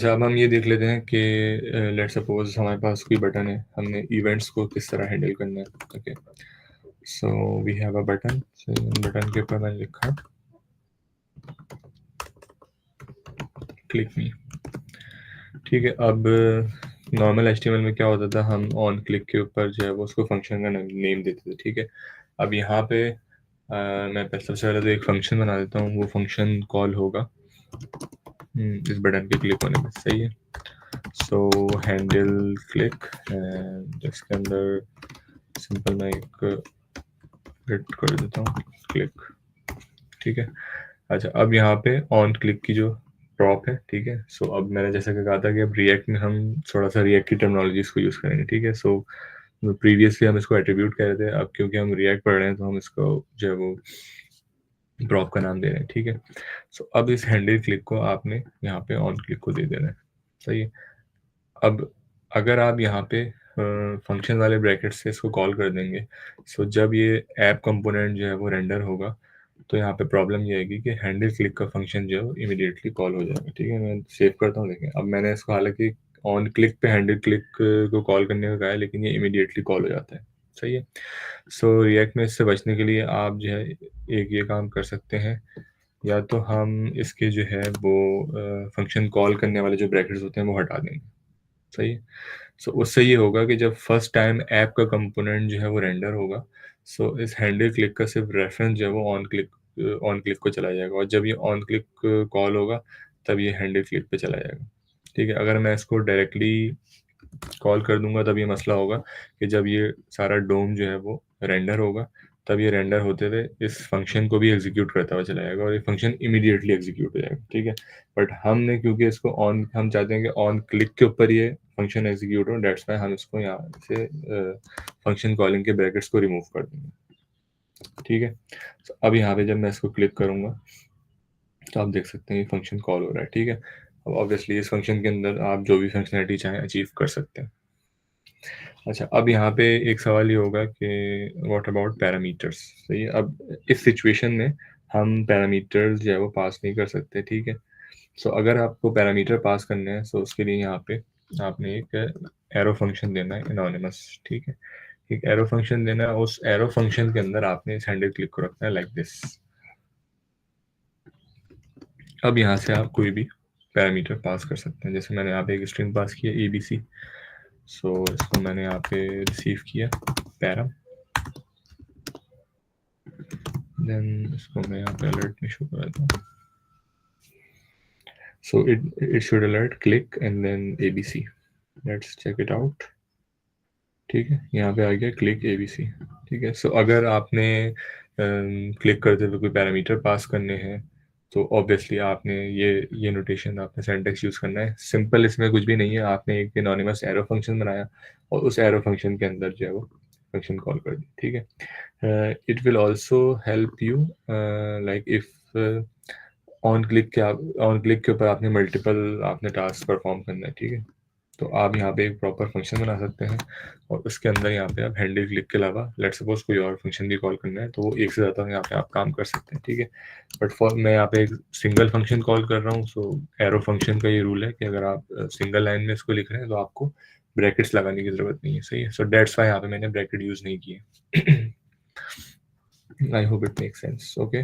अच्छा, अब हम ये देख लेते हैं कि लेट्स सपोज हमारे पास कोई बटन है, हमने इवेंट्स को किस तरह हैंडल करना है। Okay, so we have a button. Button के ऊपर मैंने लिखा क्लिक मी। ठीक है, अब नॉर्मल HTML में क्या होता था, हम ऑन क्लिक के ऊपर जो है वो उसको फंक्शन का नेम देते थे। ठीक है, अब यहाँ पे मैं सबसे पहले तो एक फंक्शन बना देता हूँ, वो फंक्शन कॉल होगा इस बटन के क्लिक होने में। सही है, सो हैंडल क्लिक, जिसके अंदर सिंपल मैं एक गेट कर देता हूँ क्लिक। ठीक है, अच्छा, अब यहाँ पे ऑन क्लिक की जो प्रॉप है। ठीक है, सो अब मैंने जैसा कि कहा था कि अब रिएक्ट में हम थोड़ा सा रिएक्ट की टर्मिनोलॉजीज को यूज़ करेंगे। ठीक है, सो प्रीवियसली हम इसको एट्रीब्यूट कह रहे थे, अब क्योंकि हम रिएक्ट पढ़ रहे हैं तो हम इसको जो है वो प्रॉप का नाम दे रहे हैं। ठीक है, सो अब इस हैंडल क्लिक को आपने यहाँ पे ऑन क्लिक को दे देना है। सही है, अब अगर आप यहाँ पे फंक्शन वाले ब्रैकेट से इसको कॉल कर देंगे, सो जब ये ऐप कंपोनेंट जो है वो रेंडर होगा तो यहाँ पे प्रॉब्लम ये आएगी कि हैंडल क्लिक का फंक्शन जो है इमीडिएटली कॉल हो जाएगा। ठीक है, मैं सेव करता हूँ। देखें, अब मैंने इसको हालांकि ऑन क्लिक पे हैंडल क्लिक को कॉल करने का कहा है, लेकिन ये इमीडिएटली कॉल हो जाता है। सही है, सो रिएक्ट में इससे बचने के लिए आप जो है एक ये काम कर सकते हैं, या तो हम इसके जो है वो फंक्शन कॉल करने वाले जो ब्रैकेट्स होते हैं वो हटा देंगे। सही है, सो उससे ये होगा कि जब फर्स्ट टाइम ऐप का कंपोनेंट जो है वो रेंडर होगा, सो इस हैंडल क्लिक का सिर्फ रेफरेंस जो है वो ऑन क्लिक को चला जाएगा, और जब ये ऑन क्लिक कॉल होगा तब ये हैंडल क्लिक पे चला जाएगा। ठीक है, अगर मैं इसको डायरेक्टली कॉल कर दूंगा तब ये मसला होगा कि जब ये सारा डोम जो है वो रेंडर होगा, तब ये रेंडर होते हुए इस फंक्शन को भी एग्जीक्यूट करता हुआ चला जाएगा और ये फंक्शन इमीडिएटली एग्जीक्यूट हो जाएगा। ठीक है, बट हमने क्योंकि इसको हम चाहते हैं कि ऑन क्लिक के ऊपर ये फंक्शन एग्जीक्यूट हो, डेट्स वाई हम इसको यहाँ से फंक्शन कॉलिंग के ब्रैकेट्स को रिमूव कर देंगे। ठीक है, तो अब यहाँ पे जब मैं इसको क्लिक करूँगा तो आप देख सकते हैं ये फंक्शन कॉल हो रहा है। ठीक है, अब ऑब्वियसली इस फंक्शन के अंदर आप जो भी फंक्शनलिटी चाहें अचीव कर सकते हैं। अच्छा, अब यहाँ पे एक सवाल ये होगा कि व्हाट अबाउट पैरामीटर्स। सही है, अब इस सिचुएशन में हम पैरामीटर्स जो है वो पास नहीं कर सकते। ठीक है, सो अगर आपको पैरामीटर पास करने हैं तो उसके लिए यहाँ पे आपने एक एरो फंक्शन देना है एनोनिमस। ठीक है, एक एरो फंक्शन देना है, उस एरो फंक्शन के अंदर आपने इस हैंडल क्लिक को रखना है लाइक दिस। अब यहाँ से आप कोई भी पैरामीटर पास कर सकते हैं, जैसे मैंने यहाँ पे एक स्ट्रिंग पास किया ABC, सो इसको मैंने यहाँ पे रिसीव किया पैरम, देन इसको मैं यहाँ पे अलर्ट में शो कर देता हूँ। So it should alert click and then ABC। Let's check it out. ठीक है, यहाँ पे आ गया क्लिक ABC। ठीक है, सो अगर आपने क्लिक करते हुए कोई पैरामीटर पास करने हैं तो ऑब्वियसली आपने ये नोटेशन, आपने सिंटैक्स यूज़ करना है। सिंपल, इसमें कुछ भी नहीं है, आपने एक एनोनिमस एरो फंक्शन बनाया और उस एरो फंक्शन के अंदर जो है वो फंक्शन कॉल कर दी। ठीक है, it will also help you like if on click के ऊपर आपने मल्टीपल आपने टास्क परफॉर्म करना है। ठीक है, तो आप यहाँ पे एक प्रॉपर फंक्शन बना सकते हैं और उसके अंदर यहाँ पे आप हैंडल क्लिक के अलावा लेट सपोज कोई और फंक्शन भी कॉल करना है तो वो एक से ज़्यादा यहाँ पे आप काम कर सकते हैं। ठीक है, बट फॉर मैं यहाँ पे एक सिंगल फंक्शन कॉल कर रहा हूँ, सो एरो फंक्शन का ये रूल है कि अगर आप सिंगल लाइन में इसको लिख रहे हैं तो आपको ब्रैकेट्स लगाने की ज़रूरत नहीं है। सही है, सो डेट्स वाई यहाँ पे मैंने ब्रैकेट यूज़ नहीं किए। I hope it make sense. Okay.